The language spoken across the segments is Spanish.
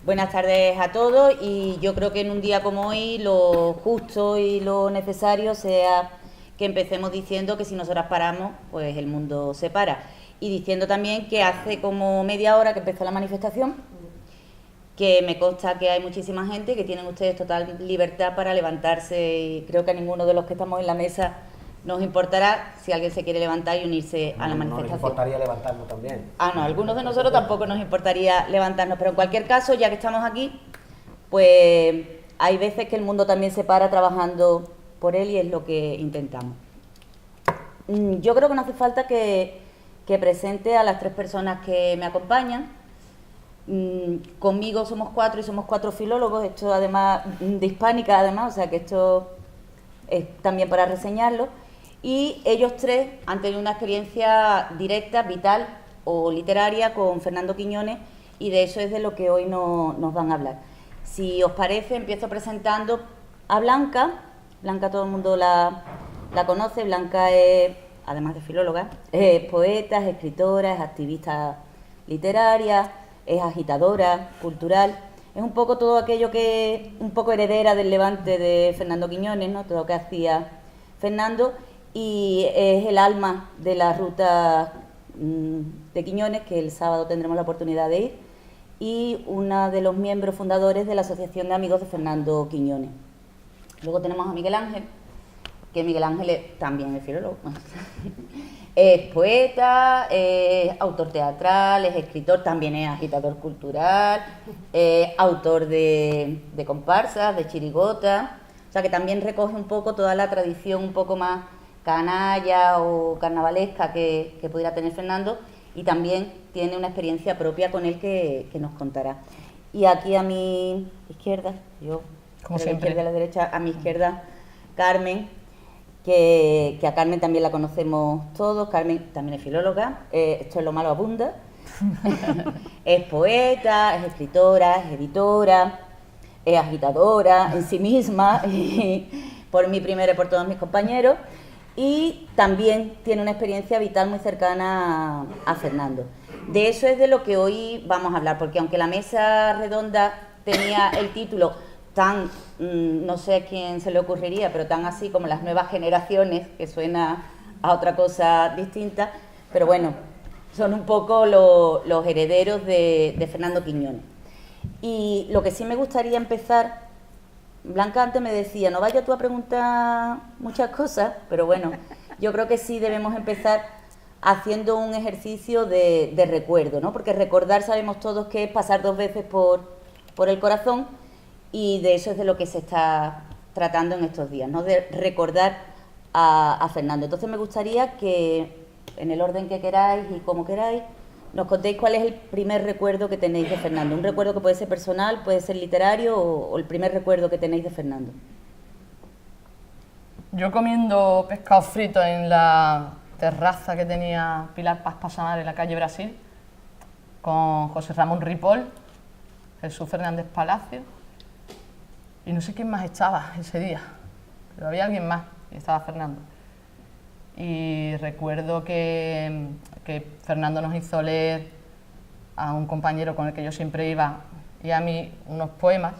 Buenas tardes a todos, y yo creo que en un día como hoy lo justo y lo necesario sea que empecemos diciendo que si nosotras paramos, pues el mundo se para. Y diciendo también que hace como media hora que empezó la manifestación, que me consta que hay muchísima gente, que tienen ustedes total libertad para levantarse, y creo que a ninguno de los que estamos en la mesa nos importará si alguien se quiere levantar y unirse a la manifestación. No nos importaría levantarnos también. Ah, no, a algunos de nosotros tampoco nos importaría levantarnos, pero en cualquier caso, ya que estamos aquí, pues hay veces que el mundo también se para trabajando por él, y es lo que intentamos. Yo creo que no hace falta que presente a las tres personas que me acompañan. Conmigo somos cuatro, y somos cuatro filólogos, esto además de hispánica, además, o sea que esto es también para reseñarlo. Y ellos tres han tenido una experiencia directa, vital o literaria con Fernando Quiñones, y de eso es de lo que hoy nos van a hablar. Si os parece, empiezo presentando a Blanca. Blanca todo el mundo la conoce. Blanca es, además de filóloga, es poeta, es escritora, es activista literaria, es agitadora cultural. Es un poco todo aquello que, un poco heredera del levante de Fernando Quiñones, ¿no? Todo lo que hacía Fernando. Y es el alma de la ruta de Quiñones, que el sábado tendremos la oportunidad de ir, y una de los miembros fundadores de la Asociación de Amigos de Fernando Quiñones. Luego tenemos a Miguel Ángel, que Miguel Ángel también es filólogo, es poeta, es autor teatral, es escritor, también es agitador cultural, autor de comparsas, de chirigotas, o sea que también recoge un poco toda la tradición un poco más canalla o carnavalesca que pudiera tener Fernando, y también tiene una experiencia propia con él que nos contará. Y aquí a mi izquierda, yo, como siempre, siempre, a la derecha, a mi izquierda, Carmen, que a Carmen también la conocemos todos. Carmen también es filóloga, esto es lo malo abunda, es poeta, es escritora, es editora, es agitadora en sí misma, por mí primero y por todos mis compañeros. Y también tiene una experiencia vital muy cercana a Fernando. De eso es de lo que hoy vamos a hablar, porque aunque la mesa redonda tenía el título tan, no sé a quién se le ocurriría, pero tan así como las nuevas generaciones, que suena a otra cosa distinta, pero bueno, son un poco los herederos de Fernando Quiñones. Y lo que sí me gustaría empezar... Blanca antes me decía, no vaya tú a preguntar muchas cosas, pero bueno, yo creo que sí debemos empezar haciendo un ejercicio de recuerdo, ¿no? Porque recordar sabemos todos que es pasar dos veces por el corazón, y de eso es de lo que se está tratando en estos días, ¿no? De recordar a Fernando. Entonces me gustaría que, en el orden que queráis y como queráis, nos contéis cuál es el primer recuerdo que tenéis de Fernando. Un recuerdo que puede ser personal, puede ser literario, o el primer recuerdo que tenéis de Fernando. Yo comiendo pescado frito en la terraza que tenía Pilar Paz Pasamar en la calle Brasil, con José Ramón Ripoll, Jesús Fernández Palacio, y no sé quién más estaba ese día, pero había alguien más, y estaba Fernando. Y recuerdo que Fernando nos hizo leer a un compañero con el que yo siempre iba y a mí unos poemas,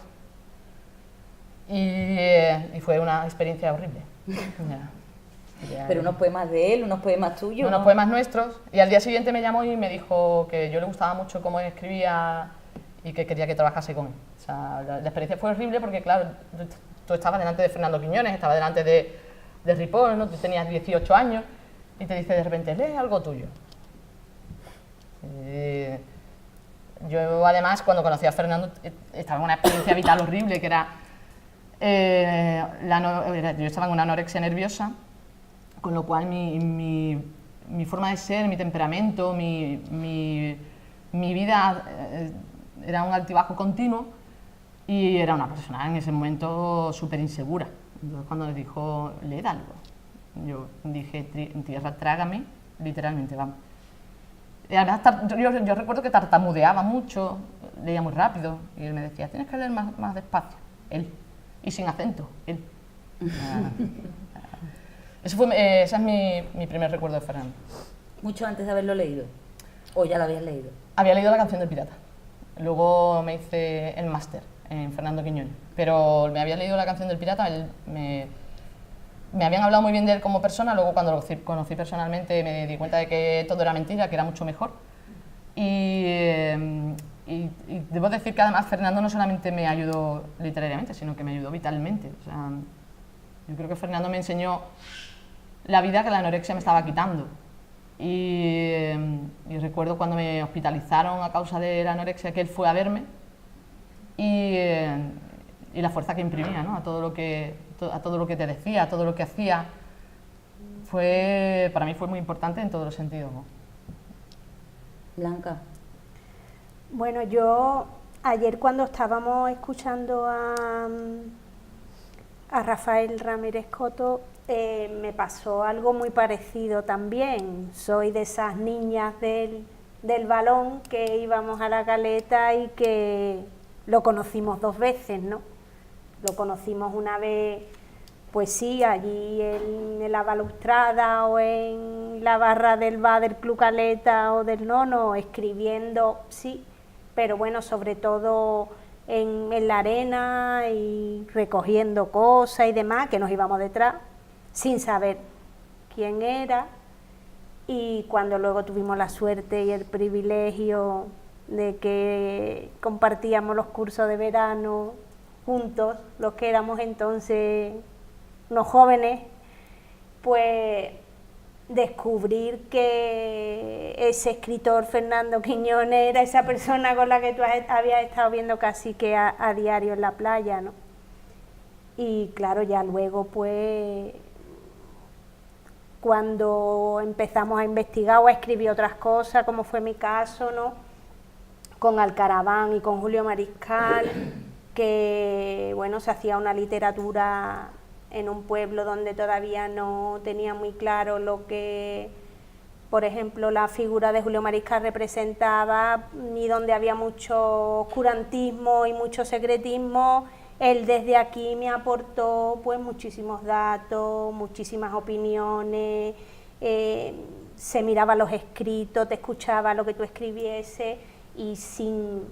y fue una experiencia horrible. Pero unos poemas de él, unos poemas tuyos. Unos poemas nuestros, y al día siguiente me llamó y me dijo que yo le gustaba mucho cómo escribía y que quería que trabajase con él. O sea, la experiencia fue horrible porque, claro, tú estabas delante de Fernando Quiñones, estabas delante de Ripoll, ¿no? Tú tenías 18 años y te dice de repente, lee algo tuyo. Yo además, cuando conocí a Fernando, estaba en una experiencia vital horrible, que era, yo estaba en una anorexia nerviosa, con lo cual mi forma de ser, mi temperamento, mi vida era un altibajo continuo, y era una persona en ese momento súper insegura. Entonces, cuando le dijo, leed algo, yo dije, tierra, trágame, literalmente, vamos. Y además, yo recuerdo que tartamudeaba mucho, leía muy rápido, y él me decía, tienes que leer más despacio, él, y sin acento, él. Ese es mi primer recuerdo de Fernando. ¿Mucho antes de haberlo leído? ¿O ya lo habías leído? Había leído La canción del pirata. Luego me hice el máster en Fernando Quiñones, pero me había leído La canción del pirata, me habían hablado muy bien de él como persona, luego cuando lo conocí personalmente me di cuenta de que todo era mentira, que era mucho mejor. Y debo decir que además Fernando no solamente me ayudó literariamente, sino que me ayudó vitalmente. O sea, yo creo que Fernando me enseñó la vida que la anorexia me estaba quitando. Y recuerdo cuando me hospitalizaron a causa de la anorexia que él fue a verme y la fuerza que imprimía, ¿no? a todo lo que te decía, a todo lo que hacía. Para mí fue muy importante en todos los sentidos, ¿no? Blanca. Bueno, yo ayer cuando estábamos escuchando a Rafael Ramírez Coto, me pasó algo muy parecido también. Soy de esas niñas del balón que íbamos a la Caleta y que lo conocimos 2 veces, ¿no? Lo conocimos una vez, pues sí, allí en la balustrada o en la barra del bar del Club Caleta o del Nono, escribiendo, sí, pero bueno, sobre todo en la arena y recogiendo cosas y demás, que nos íbamos detrás, sin saber quién era. Y cuando luego tuvimos la suerte y el privilegio de que compartíamos los cursos de verano juntos, los que éramos entonces unos jóvenes, pues descubrir que ese escritor Fernando Quiñones era esa persona con la que tú habías estado viendo casi que a diario en la playa, ¿no? Y claro, ya luego pues cuando empezamos a investigar o a escribir otras cosas, como fue mi caso, ¿no? Con Alcaraván y con Julio Mariscal, que bueno, se hacía una literatura en un pueblo donde todavía no tenía muy claro lo que, por ejemplo, la figura de Julio Mariscal representaba, ni donde había mucho oscurantismo y mucho secretismo. Él desde aquí me aportó pues muchísimos datos, muchísimas opiniones, se miraba los escritos, te escuchaba lo que tú escribiese y sin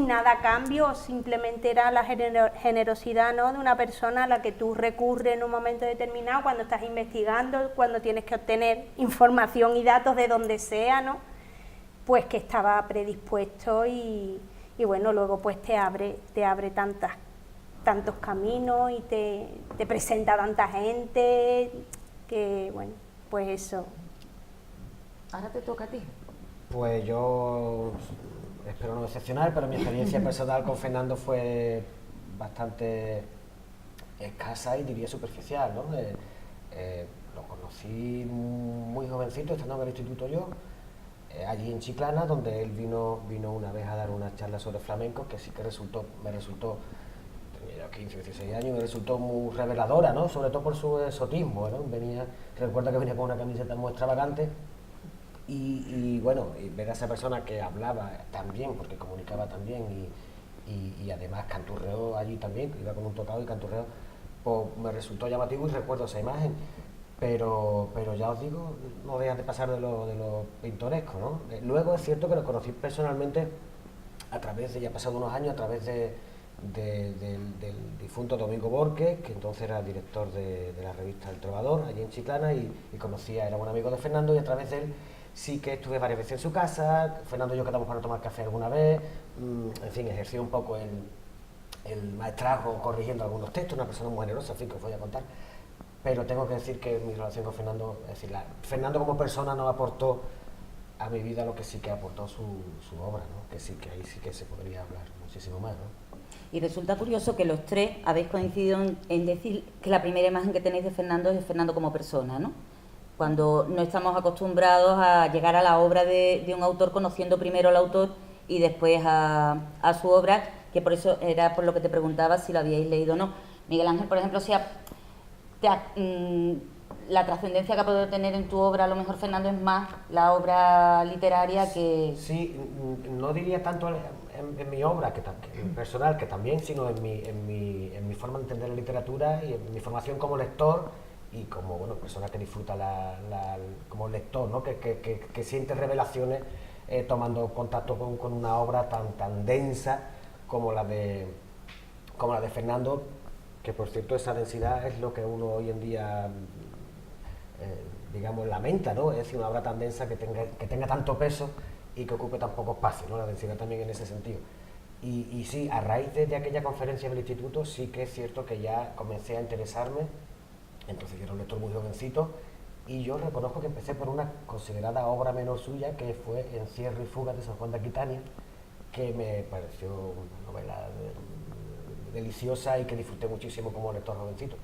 nada a cambio, simplemente era la generosidad, ¿no?, de una persona a la que tú recurres en un momento determinado cuando estás investigando, cuando tienes que obtener información y datos de donde sea, ¿no?, pues que estaba predispuesto y bueno, luego pues te abre tantos caminos y te presenta a tanta gente que bueno, pues eso. Ahora te toca a ti. Pues yo espero no decepcionar, pero mi experiencia personal con Fernando fue bastante escasa y diría superficial, ¿no? Lo conocí muy jovencito, estando en el instituto yo, allí en Chiclana, donde él vino una vez a dar una charla sobre flamenco, que sí que me resultó, tenía 15 o 16 años, me resultó muy reveladora, ¿no? Sobre todo por su exotismo, ¿no? Recuerdo que venía con una camiseta muy extravagante. Y bueno, y ver a esa persona que hablaba tan bien, porque comunicaba tan bien y además canturreó allí también, iba con un tocado y canturreó, pues me resultó llamativo y recuerdo esa imagen. Pero ya os digo, no dejan de pasar de lo pintoresco, ¿no? Luego es cierto que lo conocí personalmente a través de, ya pasado unos años, a través del difunto Domingo Borges, que entonces era el director de la revista El Trovador, allí en Chiclana, y era un amigo de Fernando, y a través de él sí que estuve varias veces en su casa. Fernando y yo quedamos para tomar café alguna vez, en fin, ejerció un poco el maestrazgo corrigiendo algunos textos, una persona muy generosa, en fin, que os voy a contar. Pero tengo que decir que mi relación con Fernando, es decir, Fernando como persona no aportó a mi vida lo que sí que aportó su obra, ¿no? Que sí que ahí sí que se podría hablar muchísimo más, ¿no? Y resulta curioso que los tres habéis coincidido en decir que la primera imagen que tenéis de Fernando es de Fernando como persona, ¿no? Cuando no estamos acostumbrados a llegar a la obra de un autor conociendo primero al autor y después a su obra, que por eso era por lo que te preguntaba si lo habíais leído o no. Miguel Ángel, por ejemplo, la trascendencia que ha podido tener en tu obra, a lo mejor, Fernando, es más la obra literaria que... Sí, no diría tanto en mi obra, que personal, que también, sino en mi forma de entender la literatura y en mi formación como lector y como persona que disfruta como lector, ¿no? que siente revelaciones tomando contacto con una obra tan densa como la de Fernando, que por cierto esa densidad es lo que uno hoy en día digamos lamenta, ¿no? Es decir, una obra tan densa que tenga tanto peso y que ocupe tan poco espacio, ¿no? La densidad también en ese sentido. Y sí, a raíz de aquella conferencia del instituto sí que es cierto que ya comencé a interesarme. Entonces yo era un lector muy jovencito y yo reconozco que empecé por una considerada obra menor suya, que fue Encierro y fuga de San Juan de Aquitania, que me pareció una novela deliciosa y que disfruté muchísimo como lector jovencito.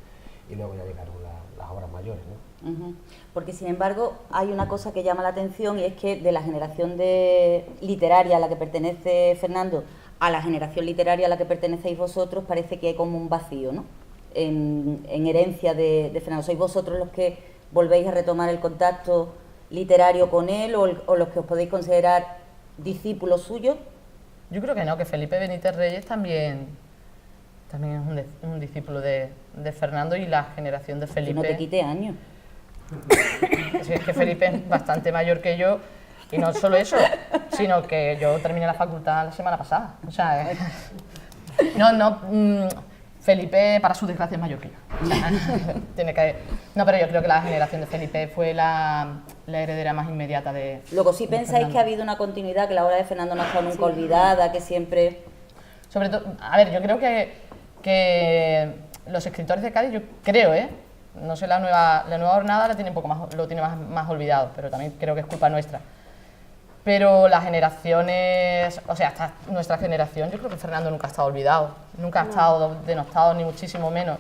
Y luego ya llegaron las obras mayores, ¿no? Porque sin embargo hay una cosa que llama la atención, y es que de la generación literaria a la que pertenece Fernando a la generación literaria a la que pertenecéis vosotros, parece que hay como un vacío, ¿no? En herencia de Fernando. ¿Sois vosotros los que volvéis a retomar el contacto literario con él o los que os podéis considerar discípulos suyos? Yo creo que no, que Felipe Benítez Reyes también es un discípulo de Fernando, y la generación de Felipe... Que no te quite años. Sí, es que Felipe es bastante mayor que yo, y no solo eso, sino que yo terminé la facultad la semana pasada. O sea, Felipe, para su desgracia, es mayor que yo. O sea, no, pero yo creo que la generación de Felipe fue la heredera más inmediata de... Luego, si pensáis Fernando. que ha habido una continuidad, que la obra de Fernando no ha estado nunca olvidada, que siempre... Sobre todo, a ver, yo creo que los escritores de Cádiz, yo creo, no sé, la nueva jornada lo tiene más olvidado, pero también creo que es culpa nuestra. Pero las generaciones, o sea, hasta nuestra generación, yo creo que Fernando nunca ha estado olvidado, nunca ha estado denostado, ni muchísimo menos.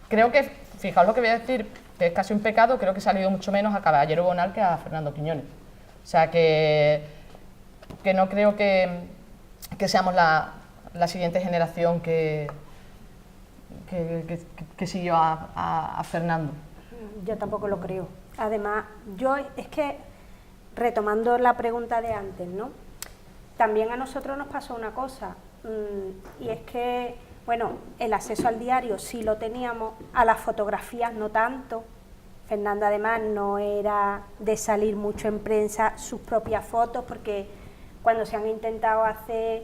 Creo que, fijaos lo que voy a decir, que es casi un pecado, creo que se ha leído mucho menos a Caballero Bonal que a Fernando Quiñones. O sea, que no creo que seamos la siguiente generación que siguió a Fernando. Yo tampoco lo creo. Además, es que, retomando la pregunta de antes, ¿no? También a nosotros nos pasó una cosa, y es que, bueno, el acceso al diario sí lo teníamos, a las fotografías no tanto. Fernando además no era de salir mucho en prensa sus propias fotos, porque cuando se han intentado hacer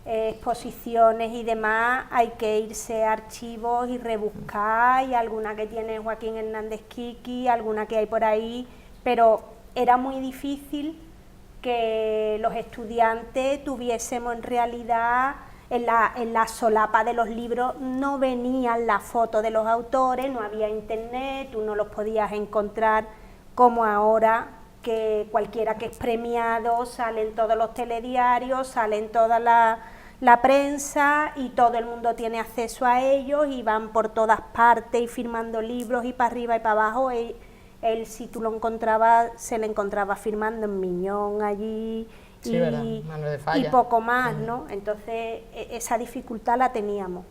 exposiciones y demás, hay que irse a archivos y rebuscar, y alguna que tiene Joaquín Hernández Kiki, alguna que hay por ahí, pero era muy difícil que los estudiantes tuviésemos en realidad, en la solapa de los libros no venían las fotos de los autores, no había internet, tú no los podías encontrar como ahora, que cualquiera que es premiado sale en todos los telediarios, sale en toda la prensa, y todo el mundo tiene acceso a ellos y van por todas partes y firmando libros y para arriba y para abajo. Él si tú lo encontrabas, se le encontraba firmando en Miñón allí, Sí, y poco más, ¿no? Entonces esa dificultad la teníamos.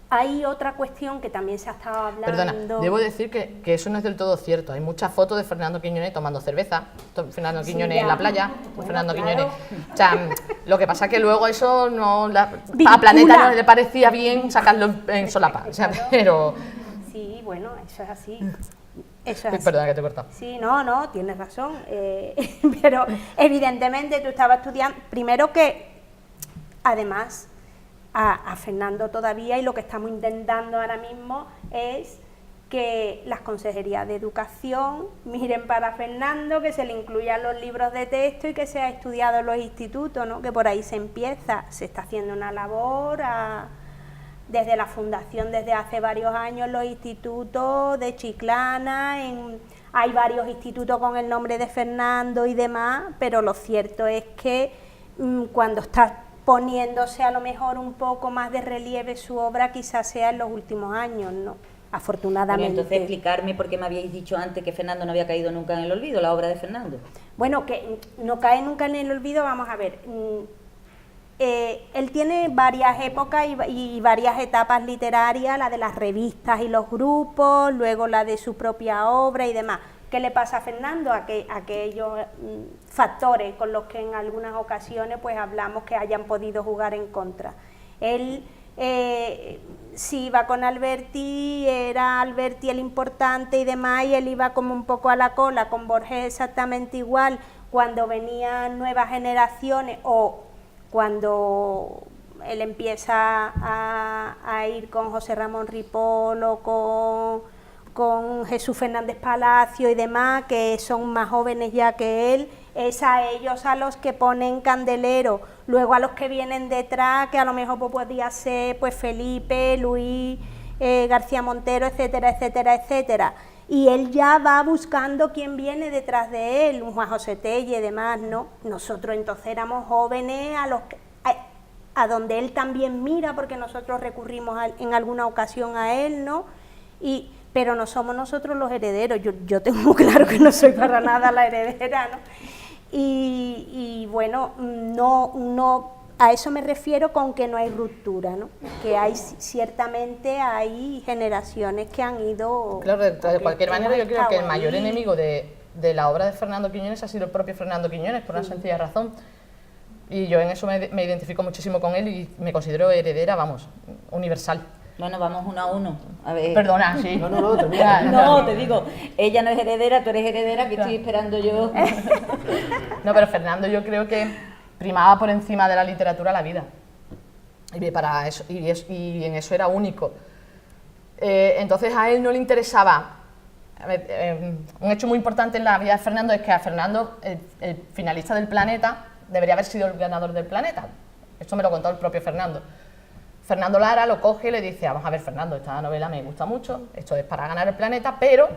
Hay otra cuestión que también se ha estado hablando... Perdona, debo decir que eso no es del todo cierto. Hay muchas fotos de Fernando Quiñones tomando cerveza, Fernando Quiñones en la playa, bueno, Fernando claro. Quiñones... O sea, lo que pasa es que luego eso no... a Planeta no le parecía bien sacarlo en solapa, o sea, pero... Sí, bueno, eso es así. Eso es así. Perdona que te he cortado. Sí, no, tienes razón. Pero evidentemente tú estabas estudiando... Primero que, además... A Fernando todavía, y lo que estamos intentando ahora mismo es que las consejerías de educación miren para Fernando, que se le incluyan los libros de texto y que sea estudiado en los institutos, ¿no? Que por ahí se empieza, se está haciendo una labor desde la fundación desde hace varios años en los institutos de Chiclana, hay varios institutos con el nombre de Fernando y demás, pero lo cierto es que cuando está poniéndose a lo mejor un poco más de relieve su obra, quizás sea en los últimos años, ¿no? Afortunadamente. Bueno, entonces explicarme por qué me habíais dicho antes que Fernando no había caído nunca en el olvido, la obra de Fernando. Bueno, que no cae nunca en el olvido, vamos a ver. Él tiene varias épocas y varias etapas literarias, la de las revistas y los grupos, luego la de su propia obra y demás. ¿Qué le pasa a Fernando? Aquellos factores con los que en algunas ocasiones pues hablamos que hayan podido jugar en contra. Él, si iba con Alberti, era Alberti el importante y demás, y él iba como un poco a la cola, con Borges exactamente igual. cuando venían nuevas generaciones o cuando él empieza a ir con José Ramón Ripoll o con Jesús Fernández Palacio y demás, que son más jóvenes ya que él, es a ellos a los que ponen candelero. Luego a los que vienen detrás, que a lo mejor pues, podía ser pues Felipe, Luis, García Montero, etcétera, etcétera, etcétera. Y él ya va buscando quién viene detrás de él, un Juan José Telle y demás, ¿no? Nosotros entonces éramos jóvenes a donde él también mira, porque nosotros recurrimos en alguna ocasión a él, ¿no? Pero no somos nosotros los herederos, yo tengo claro que no soy para nada la heredera, ¿no? Y bueno, no, a eso me refiero con que no hay ruptura, ¿no? Que ciertamente hay generaciones que han ido... Claro, de cualquier manera yo creo que el mayor enemigo de la obra de Fernando Quiñones ha sido el propio Fernando Quiñones, por una sencilla razón. Y yo en eso me identifico muchísimo con él y me considero heredera, vamos, universal. Bueno, vamos 1 a 1. A ver. Perdona, sí. No, termina. No, te digo, ella no es heredera, tú eres heredera, que estoy esperando yo. No, pero Fernando yo creo que primaba por encima de la literatura la vida. Y en eso era único. Entonces a él no le interesaba. Un hecho muy importante en la vida de Fernando es que a Fernando, el finalista del Planeta, debería haber sido el ganador del Planeta. Esto me lo contó el propio Fernando. Fernando Lara lo coge y le dice, vamos a ver Fernando, esta novela me gusta mucho, esto es para ganar el Planeta, pero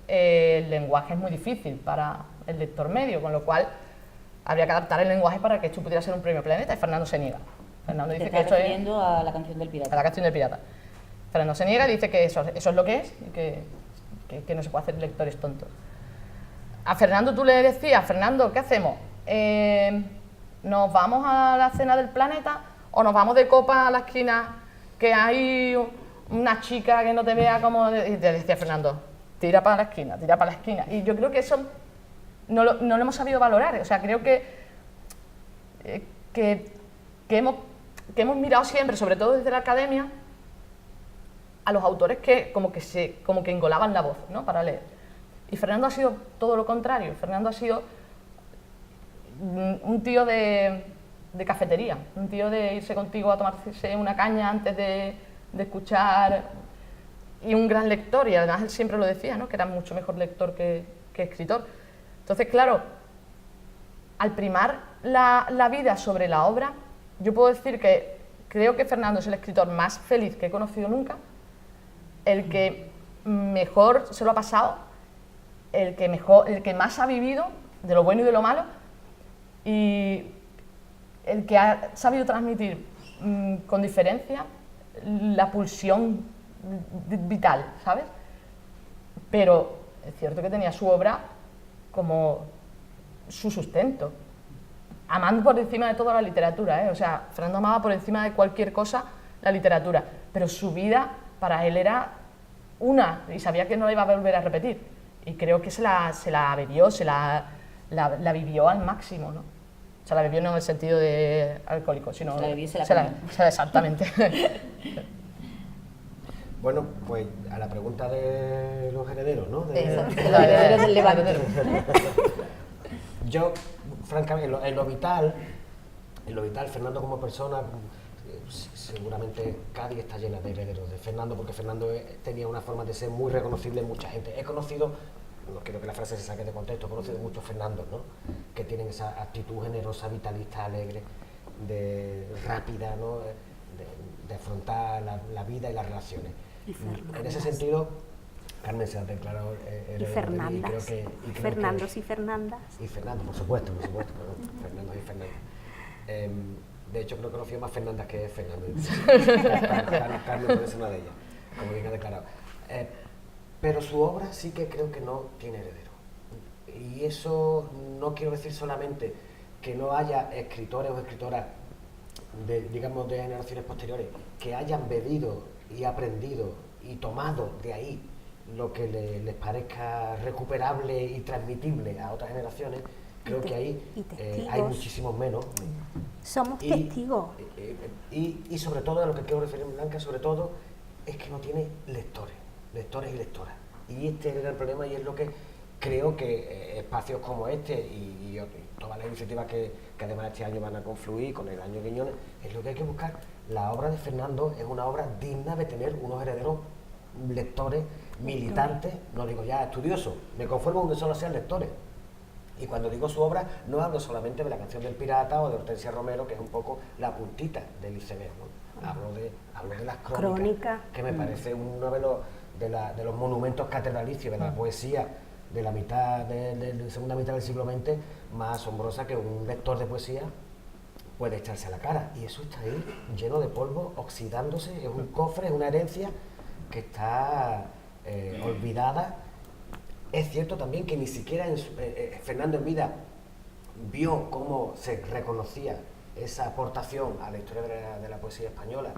el lenguaje es muy difícil para el lector medio, con lo cual habría que adaptar el lenguaje para que esto pudiera ser un premio Planeta, y Fernando se niega. Fernando dice que esto es... a la canción del pirata. A la canción del pirata. Fernando se niega y dice que eso es lo que es y que no se puede hacer lectores tontos. A Fernando tú le decías, Fernando, ¿qué hacemos? ¿Nos vamos a la cena del Planeta o nos vamos de copa a la esquina que hay una chica que no te vea como... Y te decía Fernando, tira para la esquina, tira para la esquina. Y yo creo que eso no lo hemos sabido valorar. O sea, creo que hemos mirado siempre, sobre todo desde la academia, a los autores que como que engolaban la voz, ¿no?, para leer. Y Fernando ha sido todo lo contrario. Fernando ha sido un tío de cafetería, un tío de irse contigo a tomarse una caña antes de escuchar, y un gran lector, y además él siempre lo decía, ¿no?, que era mucho mejor lector que escritor. Entonces, claro, al primar la vida sobre la obra, yo puedo decir que creo que Fernando es el escritor más feliz que he conocido nunca, el que mejor se lo ha pasado, el que más ha vivido de lo bueno y de lo malo, y el que ha sabido transmitir con diferencia la pulsión vital, ¿sabes? Pero es cierto que tenía su obra como su sustento, amando por encima de toda la literatura, ¿eh? O sea, Fernando amaba por encima de cualquier cosa la literatura, pero su vida para él era una, y sabía que no la iba a volver a repetir, y creo que se la bebió, la vivió al máximo, ¿no? O sea, la bebió no en el sentido de alcohólico, sino... La bebió y se la comió. Exactamente. Bueno, pues a la pregunta de los herederos, ¿no? Los herederos del Levante. Yo, francamente, en lo vital, Fernando como persona, seguramente Cádiz está llena de herederos de Fernando, porque Fernando tenía una forma de ser muy reconocible en mucha gente. He conocido, no quiero que la frase se saque de contexto, he conocido muchos Fernandos, ¿no?, que tienen esa actitud generosa, vitalista, alegre, rápida, ¿no?, de afrontar la vida y las relaciones. En ese sentido, Carmen se ha declarado heredero. Y Fernandas. Fernandos y Fernandas. Y Fernando, por supuesto, Fernandos y Fernandas. De hecho, creo que conoció más Fernandas que Fernando. Carmen puede ser una de ellas, como bien ha declarado. Pero su obra sí que creo que no tiene heredero. Y eso no quiero decir solamente que no haya escritores o escritoras de generaciones posteriores que hayan bebido y aprendido y tomado de ahí lo que les parezca recuperable y transmitible a otras generaciones. Creo que ahí hay muchísimos menos. Somos testigos. Y sobre todo, a lo que quiero referirme, Blanca, sobre todo, es que no tiene lectores y lectoras. Y este era el problema, y es lo que creo que espacios como este y todas las iniciativas que además este año van a confluir con el año Quiñones, es lo que hay que buscar. La obra de Fernando es una obra digna de tener unos herederos lectores, militantes, no digo ya estudiosos, me conformo con que solo sean lectores. Y cuando digo su obra, no hablo solamente de La canción del pirata o de Hortensia Romero, que es un poco la puntita del iceberg, ¿no? Hablo de las crónicas, que me parece uno de los monumentos catedralicios de la poesía de la segunda mitad del siglo XX, más asombrosa que un lector de poesía puede echarse a la cara. Y eso está ahí, lleno de polvo, oxidándose, es un cofre, es una herencia que está olvidada. Es cierto también que ni siquiera Fernando en vida vio cómo se reconocía esa aportación a la historia de la poesía española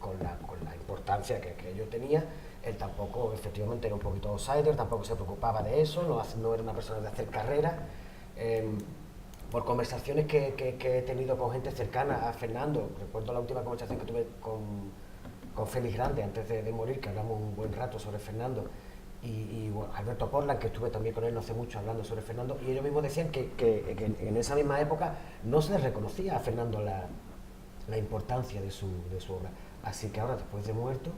con la importancia que ello tenía. Él tampoco, efectivamente, era un poquito outsider, tampoco se preocupaba de eso, no era una persona de hacer carrera. Por conversaciones que he tenido con gente cercana a Fernando, recuerdo la última conversación que tuve con Félix Grande antes de morir, que hablamos un buen rato sobre Fernando, y bueno, Alberto Portland, que estuve también con él no hace mucho hablando sobre Fernando, y ellos mismos decían que en esa misma época no se le reconocía a Fernando la importancia de su obra. Así que ahora, después de muerto,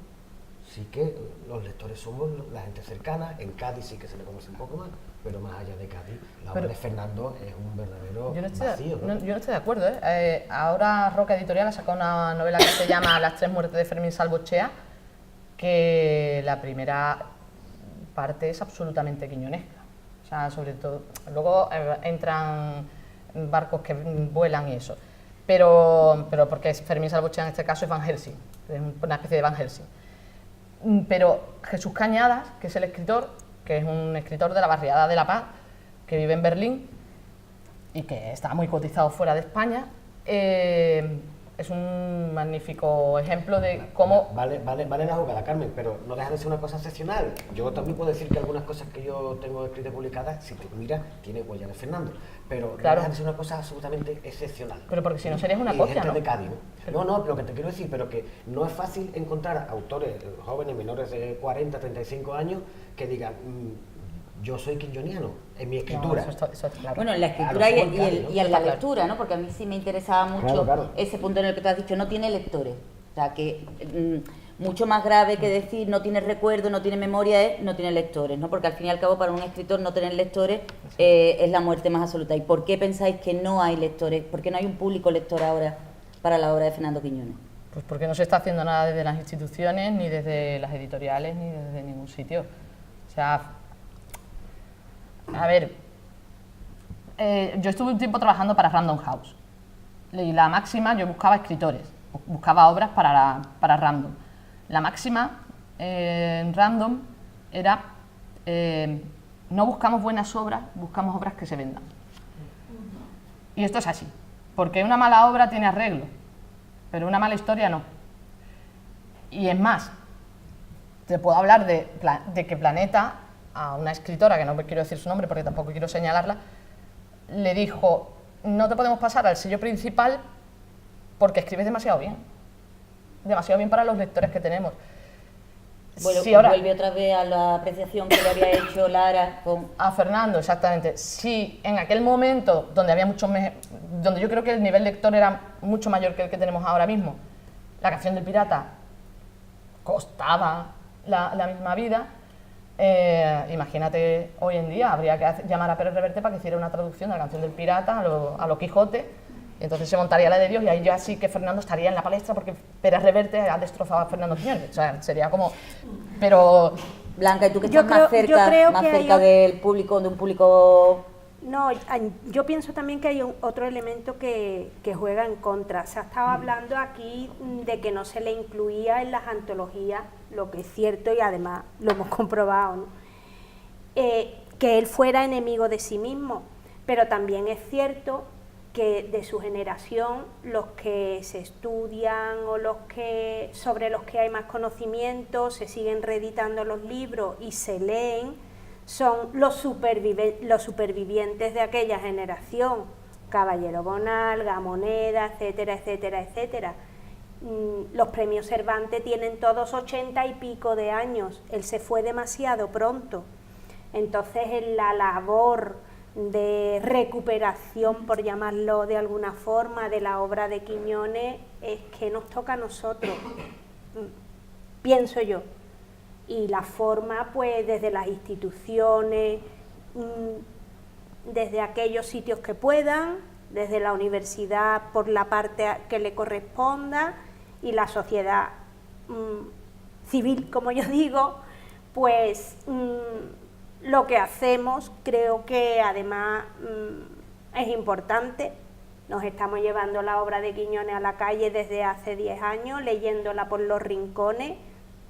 sí que los lectores somos la gente cercana. En Cádiz sí que se le conoce un poco más, pero más allá de Cádiz, la obra de Fernando es un verdadero vacío, ¿no? Yo no estoy de acuerdo, ¿eh? Ahora Roca Editorial ha sacado una novela que se llama Las tres muertes de Fermín Salvochea, que la primera parte es absolutamente quiñonesca. O sea, sobre todo, luego entran barcos que vuelan y eso. Pero porque Fermín Salvochea en este caso es Van Helsing, es una especie de Van Helsing. Pero Jesús Cañadas, que es el escritor, que es un escritor de la barriada de La Paz, que vive en Berlín y que está muy cotizado fuera de España, es un magnífico ejemplo de cómo... Vale la jugada, Carmen, pero no deja de ser una cosa excepcional. Yo también puedo decir que algunas cosas que yo tengo escritas y publicadas, si tú miras, tiene huella de Fernando, pero claro, no deja de ser una cosa absolutamente excepcional. Pero porque si no serías una y copia, gente ¿no? de Cádiz, ¿no? No, lo que te quiero decir, pero que no es fácil encontrar autores jóvenes, menores de 40, 35 años, que digan... yo soy quiñoniano en mi escritura. No, eso está claro. Bueno, en la escritura y en la lectura, ¿no? Porque a mí sí me interesaba mucho ese punto en el que tú has dicho, no tiene lectores. O sea, que mucho más grave que decir no tiene recuerdo, no tiene memoria, es no tiene lectores, ¿no? Porque al fin y al cabo para un escritor no tener lectores es la muerte más absoluta. ¿Y por qué pensáis que no hay lectores? ¿Por qué no hay un público lector ahora para la obra de Fernando Quiñones? Pues porque no se está haciendo nada desde las instituciones, ni desde las editoriales, ni desde ningún sitio. O sea... A ver, yo estuve un tiempo trabajando para Random House y la máxima, yo buscaba escritores, buscaba obras para Random. La máxima en Random era, no buscamos buenas obras, buscamos obras que se vendan. Y esto es así, porque una mala obra tiene arreglo, pero una mala historia no. Y es más, te puedo hablar de que Planeta, a una escritora, que no quiero decir su nombre porque tampoco quiero señalarla, le dijo, no te podemos pasar al sello principal porque escribes demasiado bien para los lectores que tenemos. Bueno, si ahora, vuelve otra vez a la apreciación que le había hecho Lara a Fernando, exactamente. Si en aquel momento donde había donde yo creo que el nivel lector era mucho mayor que el que tenemos ahora mismo, La canción del pirata costaba la misma vida, imagínate hoy en día, habría que llamar a Pérez Reverte para que hiciera una traducción de La canción del pirata a lo Quijote, y entonces se montaría la de Dios y ahí ya sí que Fernando estaría en la palestra porque Pérez Reverte ha destrozado a Fernando Quiñones. O sea, sería como... Pero... Blanca, ¿y tú que estás más cerca del público, de un público...? No, yo pienso también que hay otro elemento que juega en contra. Se estaba hablando aquí de que no se le incluía en las antologías, lo que es cierto y además lo hemos comprobado, ¿no? Que él fuera enemigo de sí mismo, pero también es cierto que de su generación los que se estudian o sobre los que hay más conocimiento, se siguen reeditando los libros y se leen, son los supervivientes de aquella generación, Caballero Bonal, Gamoneda, etcétera, etcétera, etcétera. Los premios Cervantes tienen todos 80 y pico de años, él se fue demasiado pronto. Entonces, en la labor de recuperación, por llamarlo de alguna forma, de la obra de Quiñones, es que nos toca a nosotros, pienso yo. Y la forma, pues, desde las instituciones, desde aquellos sitios que puedan, desde la universidad por la parte que le corresponda, y la sociedad civil, como yo digo, pues lo que hacemos creo que además es importante. Nos estamos llevando la obra de Quiñones a la calle desde hace 10 años, leyéndola por los rincones,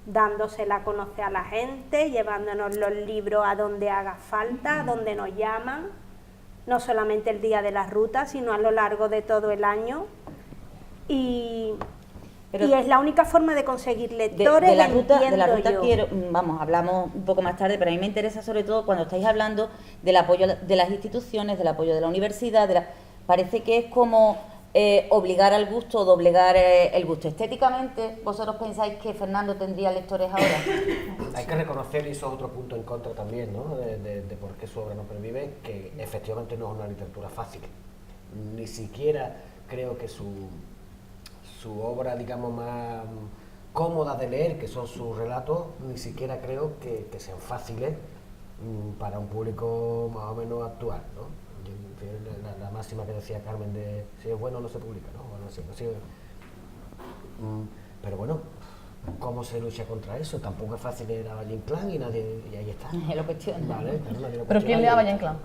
dándosela a conocer a la gente, llevándonos los libros a donde haga falta, a donde nos llaman, no solamente el día de la ruta, sino a lo largo de todo el año. Y es la única forma de conseguir lectores. De la ruta yo. quiero, hablamos un poco más tarde, pero a mí me interesa sobre todo cuando estáis hablando del apoyo de las instituciones, del apoyo de la universidad, parece que es como obligar al gusto o doblegar el gusto. Estéticamente, ¿vosotros pensáis que Fernando tendría lectores ahora? Hay que reconocer, y eso es otro punto en contra también, ¿no? de por qué su obra no pervive, que efectivamente no es una literatura fácil. Ni siquiera creo que su obra, digamos, más cómoda de leer, que son sus relatos, ni siquiera creo que sean fáciles para un público más o menos actual, ¿no? La máxima que decía Carmen de si es bueno no se publica, ¿no? Bueno, sí, no, sí, pero bueno, ¿cómo se lucha contra eso? Tampoco es fácil leer a Valle Inclán y ahí está. Lo cuestiona. Vale, claro, nadie lo ¿Pero quién lee a Valle Inclán?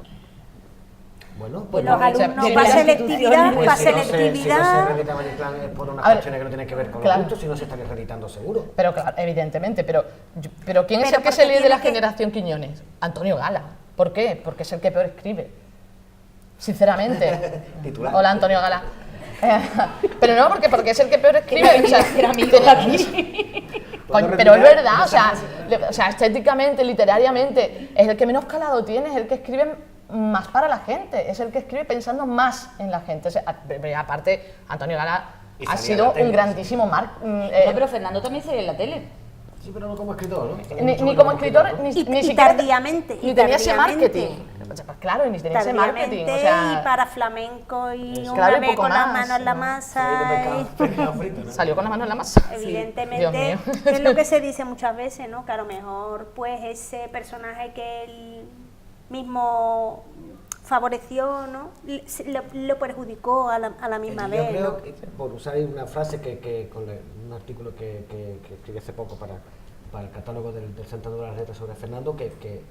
Bueno, pues no, los alumnos si para las selectividad, instituciones, para si no se selectividad. reedita Valle Inclán es por unas A ver, cuestiones que no tienen que ver con claro. los gustos, si no se están reeditando seguro. Pero claro, evidentemente, pero ¿quién es Pero el que se porque lee de la tiene que- generación Quiñones? Antonio Gala. ¿Por qué? Porque es el que peor escribe. Sinceramente. Titular. Hola, Antonio Gala. Pero no, porque es el que peor escribe. O sea, Era amigo tiene- aquí. pero es verdad, o sea, estéticamente, literariamente, es el que menos calado tiene, es el que escribe más para la gente, es el que escribe pensando más en la gente. O sea, aparte, Antonio Gala Y ha salía sido en la tele, un grandísimo No, pero Fernando también se ve en la tele. Sí, pero no como escritor, ¿no? ni como escritor, ¿no? ni Y siquiera tardíamente, ni y tenía ese tardíamente. marketing. O sea, pues claro, ni tenía ese marketing. Tardíamente, O sea, y para flamenco y Eso. una Claro, y vez poco con las más, manos en la ¿no? masa. Pescado frito, ¿no? salió con la mano en la masa. Dios Evidentemente, mío. es lo que se dice muchas veces, ¿no? Que a lo mejor, pues, ese personaje que él mismo favoreció, ¿no? Lo perjudicó a la misma Yo vez, creo ¿no? que, por usar una frase que con un artículo que escribí hace poco para el catálogo del Centro de las Letras sobre Fernando, que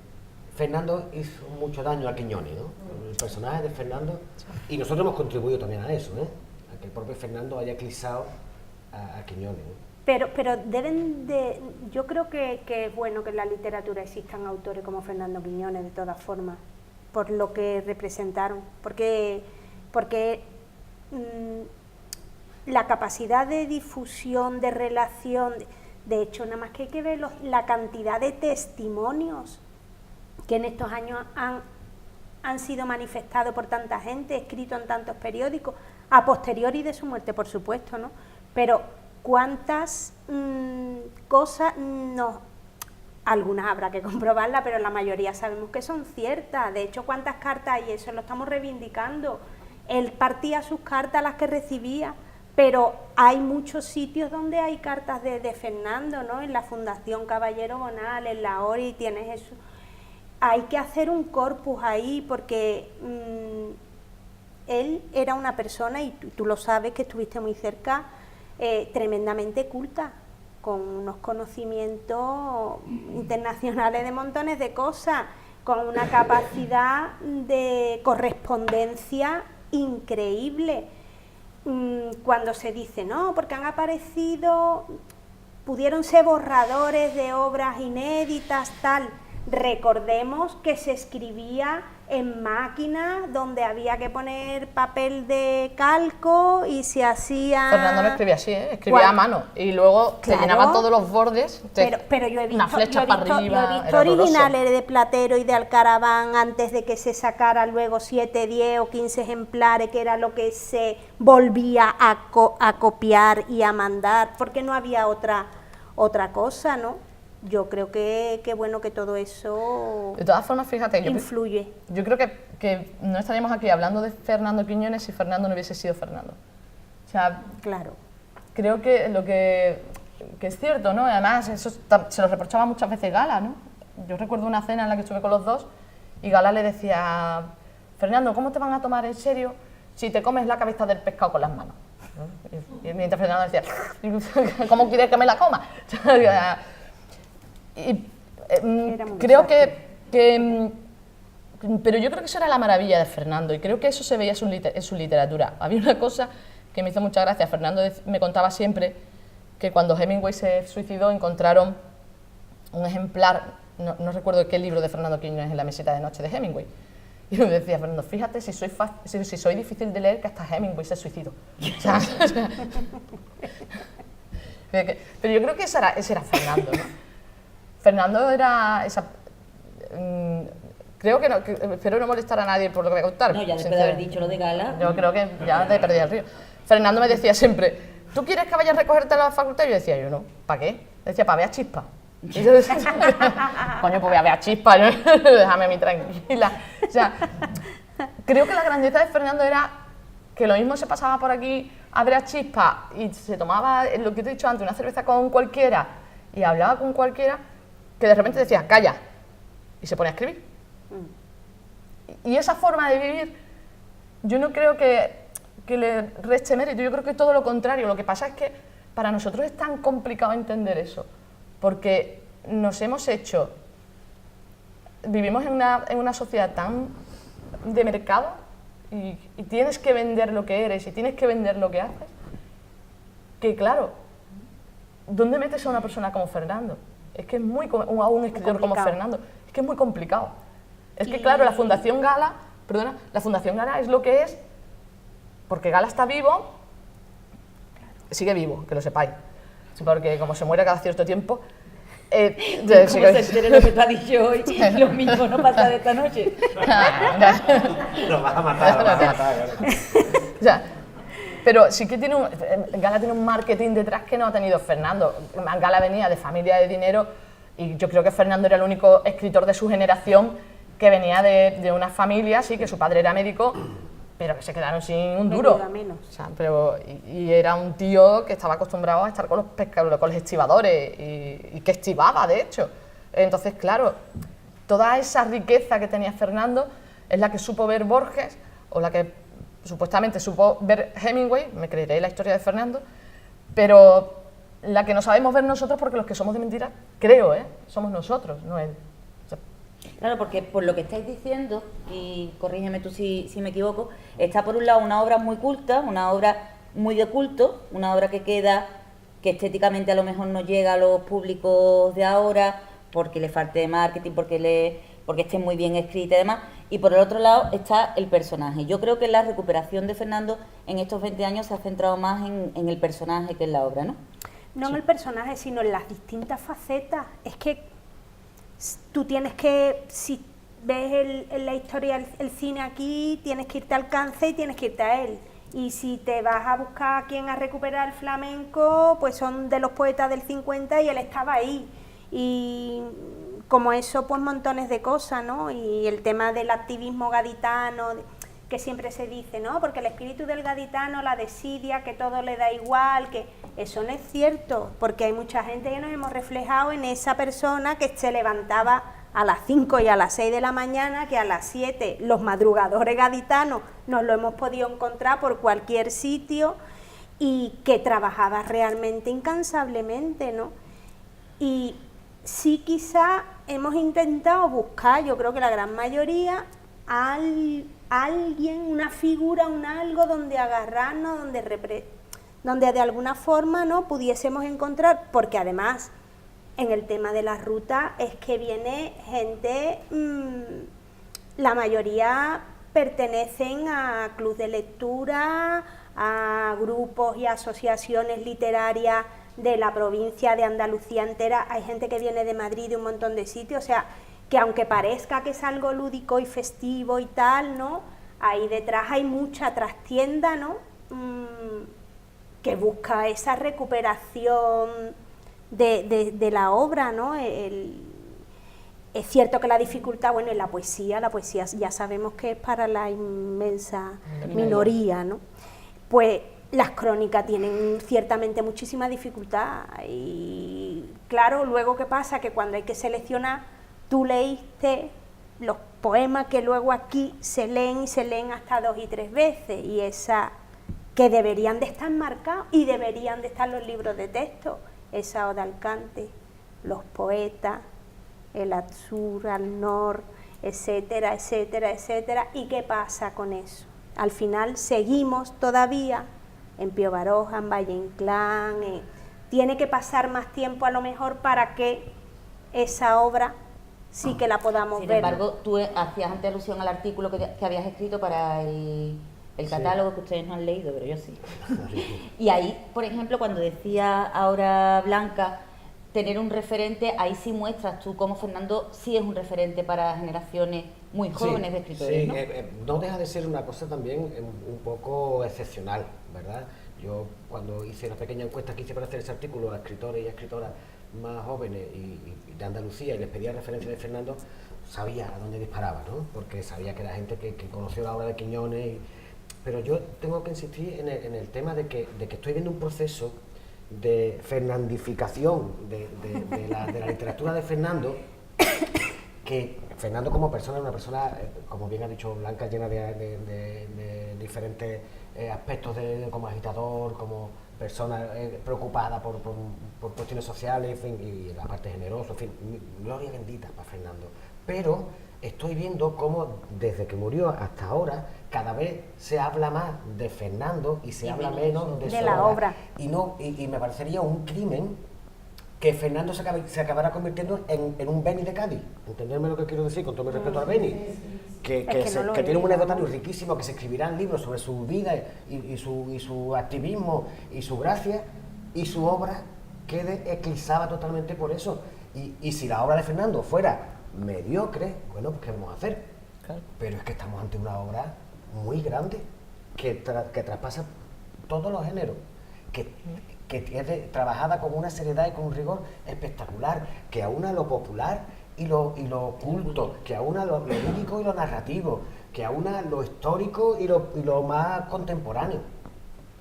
Fernando hizo mucho daño a Quiñones, ¿no? El personaje de Fernando, y nosotros hemos contribuido también a eso, ¿eh? A que el propio Fernando haya eclipsado a Quiñones, ¿no? Pero deben de... Yo creo que es bueno que en la literatura existan autores como Fernando Quiñones, de todas formas, por lo que representaron, porque la capacidad de difusión, de relación, de hecho, nada más que hay que ver la cantidad de testimonios que en estos años han sido manifestados por tanta gente, escritos en tantos periódicos, a posteriori de su muerte, por supuesto, ¿no? Pero cuántas cosas algunas habrá que comprobarlas, pero la mayoría sabemos que son ciertas. De hecho, cuántas cartas hay, eso lo estamos reivindicando. Él partía sus cartas, las que recibía, pero hay muchos sitios donde hay cartas de Fernando, ¿no? En la Fundación Caballero Bonal, en la ORI, tienes eso. Hay que hacer un corpus ahí, porque él era una persona, y tú lo sabes, que estuviste muy cerca, tremendamente culta, con unos conocimientos internacionales de montones de cosas, con una capacidad de correspondencia increíble. Cuando se dice, no, porque han aparecido, pudieron ser borradores de obras inéditas, tal. Recordemos que se escribía en máquina, donde había que poner papel de calco y se hacía... Fernando no escribía así, ¿eh? Escribía a mano y luego Claro. te llenaba todos los bordes. Pero yo he visto, una flecha para arriba. yo he visto era horroroso. originales de Platero y de Alcaraván antes de que se sacara luego 7, 10 o 15 ejemplares, que era lo que se volvía a copiar y a mandar, porque no había otra cosa, ¿no? yo creo que bueno, que todo eso De todas formas, fíjate, influye. yo creo que no estaríamos aquí hablando de Fernando Quiñones si Fernando no hubiese sido Fernando. O sea, Claro. creo que lo que es cierto, ¿no? Además, eso se lo reprochaba muchas veces Gala, ¿no? Yo recuerdo una cena en la que estuve con los dos y Gala le decía, Fernando, ¿cómo te van a tomar en serio si te comes la cabeza del pescado con las manos? ¿No? Y mientras Fernando decía, ¿cómo quieres que me la coma? Y, creo pero yo creo que eso era la maravilla de Fernando y creo que eso se veía en su literatura. Había una cosa que me hizo mucha gracia. Fernando me contaba siempre que cuando Hemingway se suicidó encontraron un ejemplar, no recuerdo qué libro de Fernando Quiñones en la mesita de noche de Hemingway. Y me decía, Fernando, fíjate si soy difícil de leer que hasta Hemingway se suicidó. O sea, pero yo creo que ese era Fernando, ¿no? Fernando era esa... creo que no, espero no molestar a nadie por lo que voy a contar. No, ya después de haber dicho lo de Gala. Yo creo que ya te perdí el río. Fernando me decía siempre, ¿tú quieres que vaya a recogerte a la facultad? Y yo decía, yo no, ¿para qué? Decía, para ver a Chispa. Y yo decía, coño, pues voy a ver a Chispa, déjame a mí tranquila. O sea, creo que la grandeza de Fernando era que lo mismo se pasaba por aquí a ver a Chispa y se tomaba, lo que te he dicho antes, una cerveza con cualquiera y hablaba con cualquiera, que de repente decía, calla, y se pone a escribir. Y esa forma de vivir, yo no creo que le reste mérito, yo creo que todo lo contrario. Lo que pasa es que para nosotros es tan complicado entender eso, porque nos hemos hecho, vivimos en una sociedad tan de mercado y tienes que vender lo que eres y tienes que vender lo que haces, que claro, ¿dónde metes a una persona como Fernando? Es que es a un escritor como Fernando, es que es muy complicado. Es que claro, la Fundación Gala es lo que es, porque Gala está vivo, sigue vivo, que lo sepáis, porque como se muere cada cierto tiempo, como se entere lo que te ha dicho hoy, lo mismo no pasa de esta noche. Lo vas a matar. O sea, pero sí que Gala tiene un marketing detrás que no ha tenido Fernando. Gala venía de familia de dinero y yo creo que Fernando era el único escritor de su generación que venía de una familia, sí, que su padre era médico, pero que se quedaron sin un duro. Menos. O sea, y era un tío que estaba acostumbrado a estar con los estibadores y que estibaba, de hecho. Entonces, claro, toda esa riqueza que tenía Fernando es la que supo ver Borges, o la que supuestamente supo ver Hemingway, me creeré la historia de Fernando, pero la que no sabemos ver nosotros, porque los que somos de mentira, creo, somos nosotros, no él. Claro, porque por lo que estáis diciendo, y corrígeme tú si me equivoco, está por un lado una obra muy culta, una obra muy de culto, una obra que estéticamente a lo mejor no llega a los públicos de ahora, porque le falte marketing, porque esté muy bien escrita y demás, y por el otro lado está el personaje. Yo creo que la recuperación de Fernando en estos 20 años se ha centrado más en el personaje que en la obra, ¿no? No en el personaje, sino en las distintas facetas. Es que tú tienes que, si ves la historia, el cine aquí, tienes que irte al Cance y tienes que irte a él. Y si te vas a buscar a quién a recuperar el flamenco, pues son de los poetas del 50 y él estaba ahí. Y como eso, pues montones de cosas, ¿no? Y el tema del activismo gaditano, que siempre se dice, ¿no? Porque el espíritu del gaditano, la desidia, que todo le da igual, que eso no es cierto, porque hay mucha gente que nos hemos reflejado en esa persona que se levantaba a las 5 y a las 6 de la mañana, que a las 7 los madrugadores gaditanos nos lo hemos podido encontrar por cualquier sitio y que trabajaba realmente incansablemente, ¿no? Y sí, quizá hemos intentado buscar, yo creo que la gran mayoría, alguien, una figura, un algo donde agarrarnos, donde de alguna forma, ¿no?, pudiésemos encontrar, porque además en el tema de la ruta es que viene gente, la mayoría pertenecen a clubes de lectura, a grupos y asociaciones literarias de la provincia de Andalucía entera, hay gente que viene de Madrid, de un montón de sitios, o sea, que aunque parezca que es algo lúdico y festivo y tal, ¿no?, ahí detrás hay mucha trastienda, ¿no?, que busca esa recuperación de la obra, ¿no? Es cierto que la dificultad, bueno, en la poesía ya sabemos que es para la inmensa minoría, ¿no? Pues las crónicas tienen ciertamente muchísima dificultad y claro, luego ¿qué pasa? Que cuando hay que seleccionar, tú leíste los poemas que luego aquí se leen hasta 2 y 3 veces y esa que deberían de estar marcados y deberían de estar los libros de texto, esa Oda al Cante, los poetas, el Atzur, al Nor, etcétera, etcétera, etcétera. ¿Y qué pasa con eso? Al final seguimos todavía en Pío Baroja, en Valle Inclán, tiene que pasar más tiempo a lo mejor para que esa obra sí que la podamos ver. Sin embargo, tú hacías antes alusión al artículo que habías escrito para el catálogo, que ustedes no han leído, pero yo sí. Y ahí, por ejemplo, cuando decía ahora Blanca, tener un referente, ahí sí muestras tú cómo Fernando sí es un referente para generaciones muy jóvenes de escritores, ¿no? No deja de ser una cosa también un poco excepcional, ¿verdad? Yo cuando hice una pequeña encuesta que hice para hacer ese artículo a escritores y a escritoras más jóvenes y de Andalucía y les pedía referencia de Fernando, sabía a dónde disparaba, ¿no? Porque sabía que era gente que conoció la obra de Quiñones, pero yo tengo que insistir en el tema de que estoy viendo un proceso de fernandificación de la literatura de Fernando, que Fernando como persona es una persona, como bien ha dicho Blanca, llena de diferentes aspectos como agitador, como persona preocupada por cuestiones sociales, en fin, y la parte generosa, en fin, gloria bendita para Fernando. Pero estoy viendo cómo desde que murió hasta ahora cada vez se habla más de Fernando y se habla menos de la obra. Y me parecería un crimen que Fernando se acabara convirtiendo en un Beni de Cádiz. ¿Entenderme lo que quiero decir? Con todo mi respeto al Beni. Que tiene un anecdotario riquísimo, que se escribirán libros sobre su vida y su activismo y su gracia, y su obra quede eclipsada totalmente por eso. Y si la obra de Fernando fuera mediocre, bueno, pues ¿qué vamos a hacer? Claro. Pero es que estamos ante una obra muy grande que traspasa todos los géneros, que es trabajada con una seriedad y con un rigor espectacular, que aúna lo popular y lo oculto, que aúna lo lírico y lo narrativo, que aúna lo histórico y lo más contemporáneo.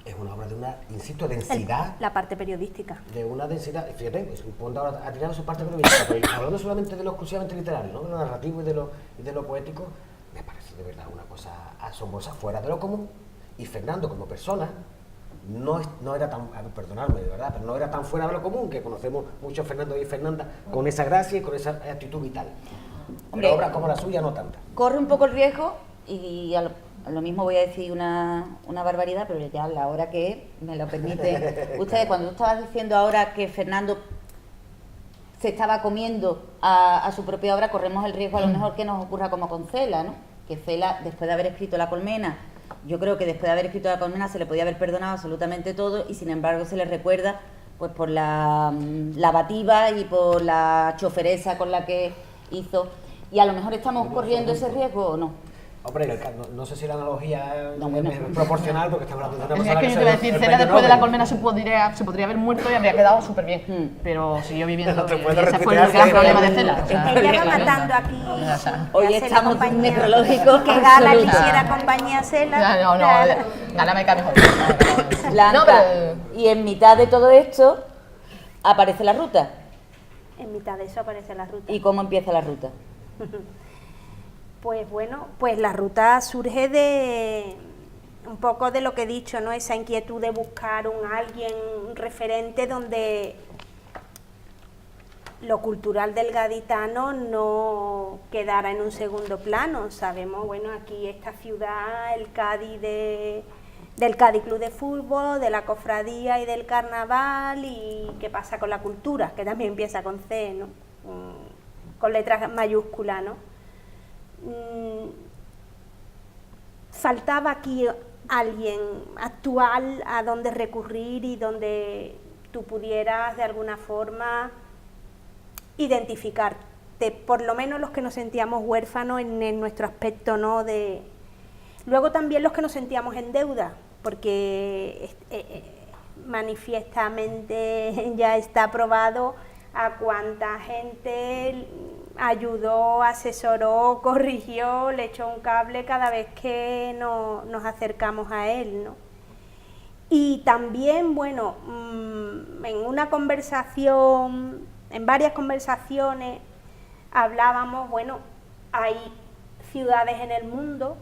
Es una obra de una, insisto, densidad. La parte periodística. De una densidad, fíjate, ahora ha tirado su parte periodística, pero hablando solamente de lo exclusivamente literario, ¿no? De lo narrativo y de lo poético, me parece de verdad una cosa asombrosa, fuera de lo común. Y Fernando como persona no era tan, perdonadme de verdad, pero no era tan fuera de lo común, que conocemos mucho a Fernando y Fernanda con esa gracia y con esa actitud vital. Hombre, pero obras como la suya no tantas. Corre un poco el riesgo, y a lo mismo voy a decir una barbaridad, pero ya a la hora que me lo permite ustedes. Cuando tú estabas diciendo ahora que Fernando se estaba comiendo a su propia obra, corremos el riesgo a lo mejor que nos ocurra como con Cela, ¿no? Que Cela, después de haber escrito La Colmena, yo creo que después de haber escrito La Colmena se le podía haber perdonado absolutamente todo, y sin embargo se le recuerda pues por la bativa y por la choferesa con la que hizo, y a lo mejor estamos corriendo ese riesgo o no. Hombre, no sé si la analogía es proporcional, porque estamos hablando de una persona es que yo te iba a decir, Cela después de La Colmena se podría haber muerto y habría quedado súper bien, pero siguió viviendo, y ese fue el gran problema de Cela. Ella va matando aquí. Hoy estamos necrológicos. Que Gala le hiciera compañía a Cela. No, Gala me cae mejor. Blanca, y en mitad de todo esto aparece la ruta. En mitad de eso aparece la ruta. ¿Y cómo empieza la ruta? Pues bueno, pues la ruta surge de un poco de lo que he dicho, ¿no? Esa inquietud de buscar un referente donde lo cultural del gaditano no quedara en un segundo plano. Sabemos, bueno, aquí esta ciudad, el Cádiz del Cádiz Club de Fútbol, de la cofradía y del carnaval, y qué pasa con la cultura, que también empieza con C, ¿no? Con letras mayúsculas, ¿no? Faltaba aquí alguien actual a donde recurrir y donde tú pudieras de alguna forma identificarte, por lo menos los que nos sentíamos huérfanos en nuestro aspecto, ¿no? Luego también los que nos sentíamos en deuda, porque manifiestamente ya está probado a cuánta gente ayudó, asesoró, corrigió, le echó un cable cada vez que nos acercamos a él, ¿no? Y también, bueno, en una conversación, en varias conversaciones hablábamos, bueno, hay ciudades en el mundo,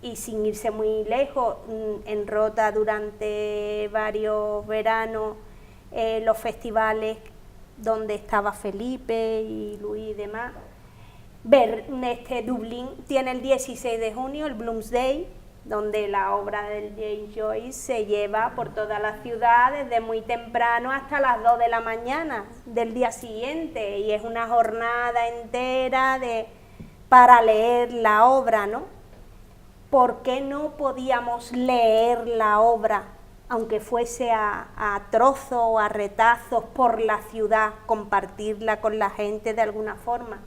y sin irse muy lejos, en Rota durante varios veranos, los festivales donde estaba Felipe y Luis y demás. Dublín tiene el 16 de junio el Bloomsday, donde la obra del James Joyce se lleva por toda la ciudad desde muy temprano hasta las 2 de la mañana del día siguiente, y es una jornada entera para leer la obra, ¿no? ¿Por qué no podíamos leer la obra, aunque fuese a trozos o a retazos por la ciudad, compartirla con la gente de alguna forma?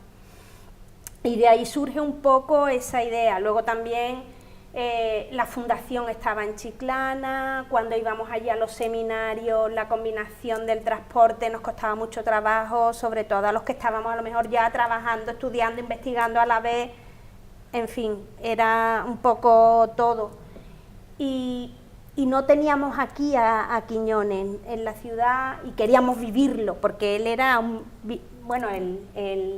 Y de ahí surge un poco esa idea. Luego también la fundación estaba en Chiclana, cuando íbamos allí a los seminarios, la combinación del transporte nos costaba mucho trabajo, sobre todo a los que estábamos a lo mejor ya trabajando, estudiando, investigando a la vez, en fin, era un poco todo. Y no teníamos aquí a Quiñones en la ciudad y queríamos vivirlo, porque él era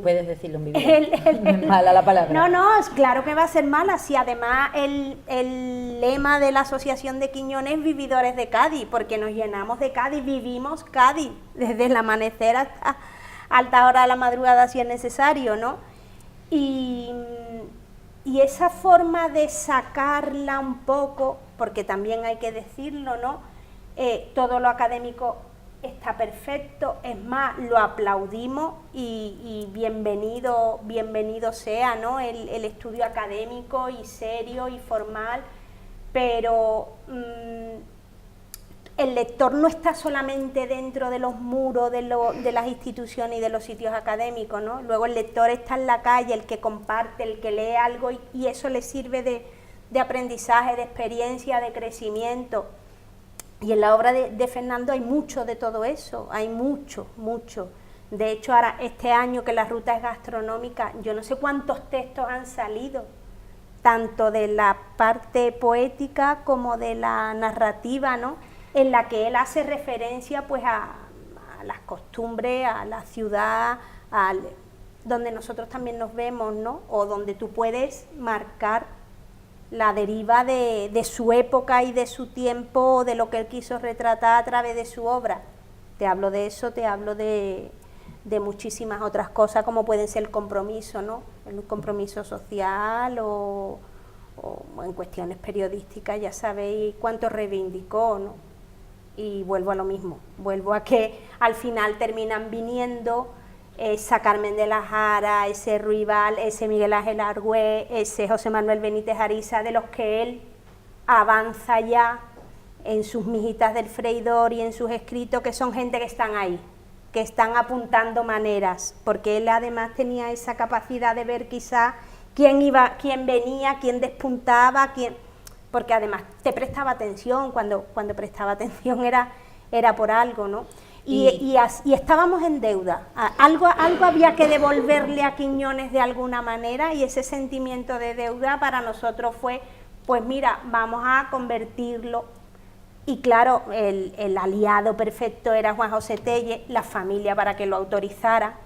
Puedes decirlo en vivo. Es mala la palabra. No, claro que va a ser mala, si además el lema de la Asociación de Quiñones es Vividores de Cádiz, porque nos llenamos de Cádiz, vivimos Cádiz, desde el amanecer hasta alta hora de la madrugada si es necesario, ¿no? Y esa forma de sacarla un poco, porque también hay que decirlo, ¿no? Todo lo académico está perfecto, es más, lo aplaudimos y bienvenido sea, ¿no? El estudio académico y serio y formal, pero el lector no está solamente dentro de los muros de las instituciones y de los sitios académicos, ¿no? Luego el lector está en la calle, el que comparte, el que lee algo y eso le sirve de aprendizaje, de experiencia, de crecimiento. Y en la obra de Fernando hay mucho de todo eso, hay mucho. De hecho, ahora este año que la ruta es gastronómica, yo no sé cuántos textos han salido, tanto de la parte poética como de la narrativa, ¿no? En la que él hace referencia pues a las costumbres, a la ciudad, donde nosotros también nos vemos, ¿no? O donde tú puedes marcar la deriva de su época y de su tiempo, de lo que él quiso retratar a través de su obra. Te hablo de eso, te hablo de muchísimas otras cosas, como pueden ser el compromiso, ¿no? El compromiso social o en cuestiones periodísticas, ya sabéis cuánto reivindicó, ¿no? Y vuelvo a lo mismo, vuelvo a que al final terminan viniendo esa Carmen de la Jara, ese Ruibal, ese Miguel Ángel Argüé, ese José Manuel Benítez Ariza, de los que él avanza ya en sus mijitas del freidor y en sus escritos, que son gente que están ahí, que están apuntando maneras, porque él además tenía esa capacidad de ver quizá quién venía, quién despuntaba, porque además te prestaba atención, cuando prestaba atención era por algo, ¿no? Y estábamos en deuda, algo había que devolverle a Quiñones de alguna manera, y ese sentimiento de deuda para nosotros fue, pues mira, vamos a convertirlo. Y claro, el aliado perfecto era Juan José Tellez, la familia para que lo autorizara,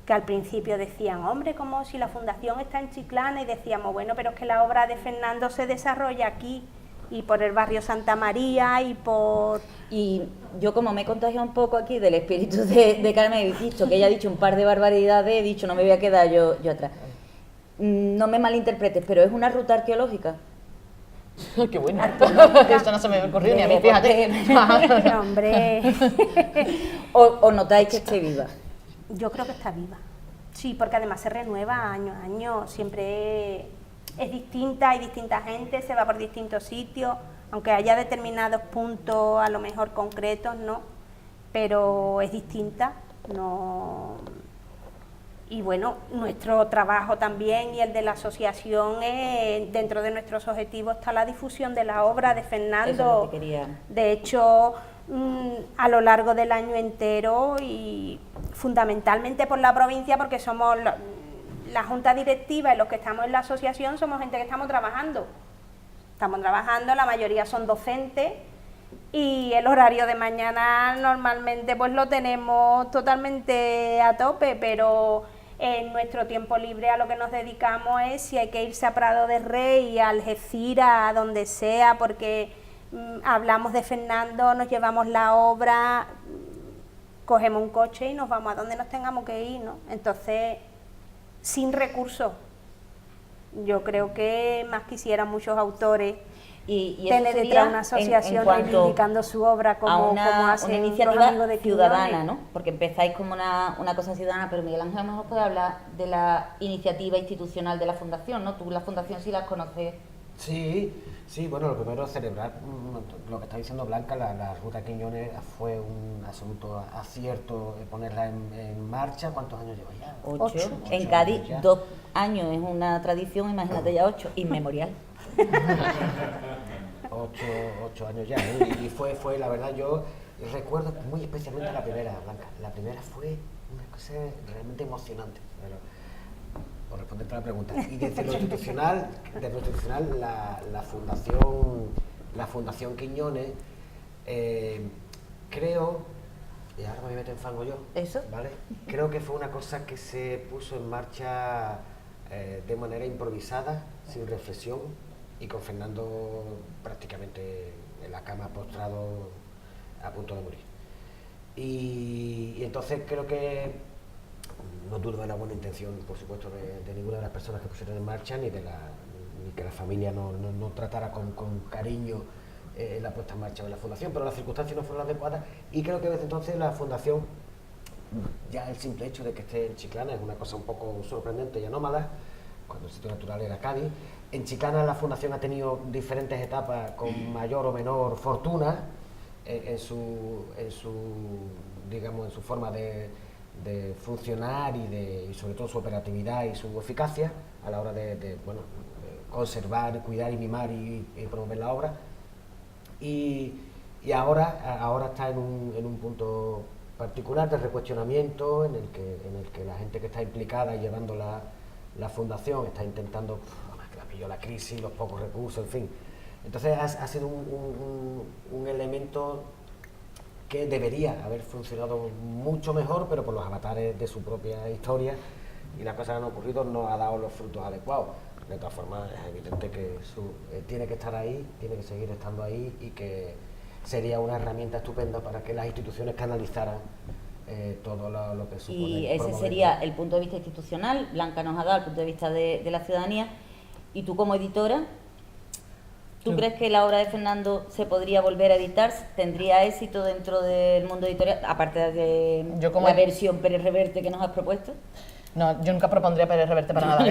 que al principio decían, hombre, como si la fundación está en Chiclana, y decíamos, bueno, pero es que la obra de Fernando se desarrolla aquí, y por el barrio Santa María, Y yo, como me he contagiado un poco aquí del espíritu de Carmen, he dicho que ella ha dicho un par de barbaridades, he dicho, no me voy a quedar yo atrás. No me malinterpretes, pero es una ruta arqueológica. ¡Qué bueno! Eso no se me ocurrió ni a mí, fíjate. Hombre. ¿O notáis que esté viva? Yo creo que está viva. Sí, porque además se renueva año a año, siempre es distinta, hay distinta gente, se va por distintos sitios, aunque haya determinados puntos a lo mejor concretos, ¿no? Pero es distinta, no Y bueno, nuestro trabajo también y el de la asociación, dentro de nuestros objetivos está la difusión de la obra de Fernando. Eso es lo que quería. De hecho, a lo largo del año entero y fundamentalmente por la provincia, porque somos la junta directiva y los que estamos en la asociación somos gente que estamos trabajando. Estamos trabajando, la mayoría son docentes y el horario de mañana normalmente pues lo tenemos totalmente a tope, pero en nuestro tiempo libre a lo que nos dedicamos es si hay que irse a Prado de Rey, a Algeciras, a donde sea, porque hablamos de Fernando, nos llevamos la obra, cogemos un coche y nos vamos a donde nos tengamos que ir, ¿no? Entonces, sin recursos. Yo creo que más quisieran muchos autores Y tener eso detrás sería una asociación en cuanto reivindicando su obra como una hacen los iniciativa amigos de ciudadana, Quiñones. ¿no? Porque empezáis como una cosa ciudadana, pero Miguel Ángel a lo mejor puede hablar de la iniciativa institucional de la Fundación, ¿no? Tú la Fundación sí la conoces. Sí, bueno, lo primero es celebrar lo que está diciendo Blanca, la Ruta Quiñones fue un absoluto acierto ponerla en marcha. ¿Cuántos años lleva ya? 8. En Ocho Cádiz, años ya. 2 años es una tradición, imagínate ya 8, inmemorial. 8 años ya, ¿eh? Y fue, la verdad, yo recuerdo muy especialmente la primera, Blanca. La primera fue una cosa realmente emocionante. Pero, por responderte a la pregunta. Y desde lo institucional, la Fundación Quiñones, creo, y ahora me meto en fango yo, ¿Eso? ¿vale? Creo que fue una cosa que se puso en marcha de manera improvisada, sin reflexión, y con Fernando prácticamente en la cama postrado a punto de morir. Y entonces creo que no dudo de la buena intención, por supuesto, de ninguna de las personas que pusieron en marcha, ni que la familia no tratara con cariño la puesta en marcha de la Fundación, pero las circunstancias no fueron las adecuadas y creo que desde entonces la Fundación, ya el simple hecho de que esté en Chiclana es una cosa un poco sorprendente y anómala, cuando el sitio natural era Cádiz. En Chiclana la Fundación ha tenido diferentes etapas con mayor o menor fortuna en su forma de funcionar y sobre todo su operatividad y su eficacia a la hora de conservar, cuidar y mimar y promover la obra. Y ahora está en un punto particular de recuestionamiento en el que la gente que está implicada y llevando la Fundación está intentando, que la pilló la crisis, los pocos recursos, en fin. Entonces ha sido un elemento que debería haber funcionado mucho mejor, pero por los avatares de su propia historia y las cosas que han ocurrido no ha dado los frutos adecuados. De todas formas, es evidente que tiene que estar ahí, tiene que seguir estando ahí y que sería una herramienta estupenda para que las instituciones canalizaran todo lo que supone. Y ese sería el punto de vista institucional. Blanca nos ha dado el punto de vista de la ciudadanía. Y tú como editora, ¿tú crees que la obra de Fernando se podría volver a editar? ¿Tendría éxito dentro del mundo editorial? Aparte de la versión Pérez Reverte que nos has propuesto. No, yo nunca propondría Pérez Reverte para nada,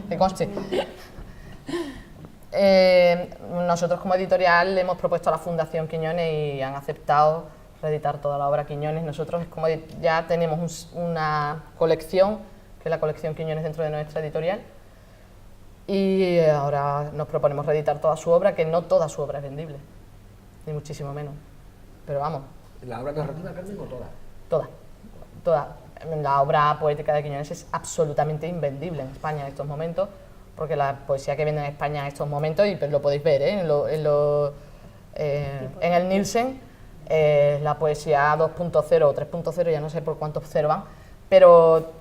que conste. Nosotros como editorial le hemos propuesto a la Fundación Quiñones y han aceptado reeditar toda la obra Quiñones. Nosotros como ya tenemos una colección, que es la colección Quiñones dentro de nuestra editorial, y ahora nos proponemos reeditar toda su obra, que no toda su obra es vendible, ni muchísimo menos, pero vamos. ¿La obra narrativa, Carmen, o toda? Toda. La obra poética de Quiñones es absolutamente invendible en España en estos momentos, porque la poesía que viene en España en estos momentos, y lo podéis ver en el Nielsen, la poesía 2.0 o 3.0, ya no sé por cuántos cero van, pero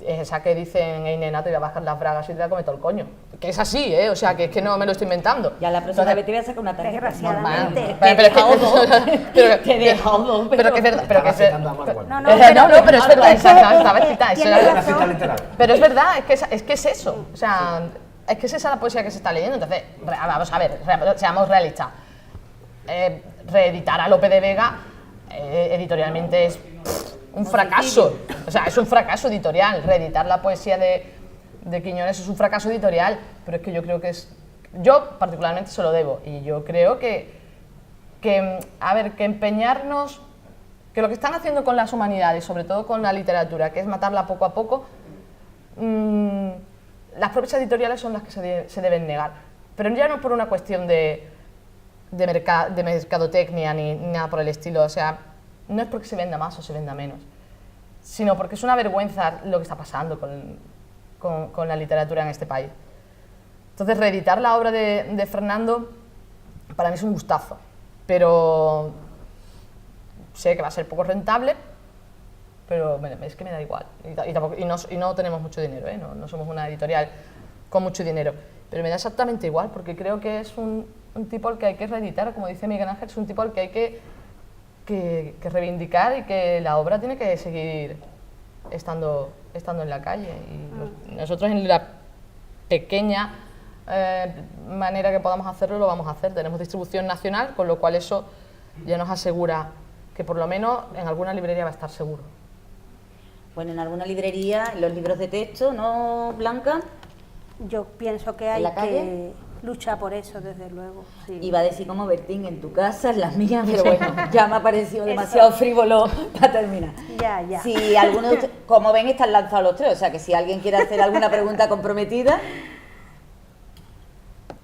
es esa que dicen, hey nena, te voy a bajar las bragas y te voy a comer todo el coño. Que es así, o sea, que es que no me lo estoy inventando. Ya la próxima vez te voy a sacar una tarjeta. Desgraciadamente. Te he dejado dos. Pero que es verdad. Pero que es verdad. No, pero es verdad, estaba escrita. Tienes razón. Pero es verdad, es que es eso. O sea, es que es esa la poesía que se está leyendo. Entonces, vamos a ver, seamos realistas. Reeditar a Lope de Vega editorialmente es un fracaso. O sea, es un fracaso editorial. Reeditar la poesía de Quiñones es un fracaso editorial. Pero es que yo creo que es... Yo particularmente se lo debo. Y yo creo que empeñarnos que lo que están haciendo con las humanidades, sobre todo con la literatura, que es matarla poco a poco, las propias editoriales son las que se deben negar. Pero ya no por una cuestión de mercadotecnia ni nada por el estilo, o sea, no es porque se venda más o se venda menos, sino porque es una vergüenza lo que está pasando con la literatura en este país. Entonces, reeditar la obra de Fernando para mí es un gustazo, pero sé que va a ser poco rentable, pero es que me da igual. Y no tenemos mucho dinero, ¿eh? No somos una editorial con mucho dinero, pero me da exactamente igual, porque creo que es un tipo al que hay que reeditar, como dice Miguel Ángel, es un tipo al que hay que reivindicar, y que la obra tiene que seguir estando en la calle. Y nosotros, en la pequeña manera que podamos hacerlo, lo vamos a hacer. Tenemos distribución nacional, con lo cual eso ya nos asegura que por lo menos en alguna librería va a estar seguro. Bueno, en alguna librería, los libros de texto, ¿no, Blanca? Yo pienso que hay la calle? que luchar por eso, desde luego. Sí. Iba a decir como Bertín en tu casa, en las mías, pero bueno, ya me ha parecido demasiado frívolo para terminar. Ya. Si alguno de ustedes, como ven, están lanzados los tres, o sea que si alguien quiere hacer alguna pregunta comprometida.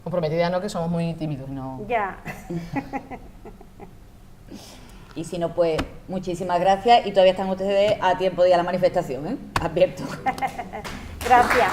Comprometida no, que somos muy tímidos, no. Ya. Y si no, pues muchísimas gracias, y todavía están ustedes a tiempo de ir a la manifestación, ¿eh? Advierto. Gracias.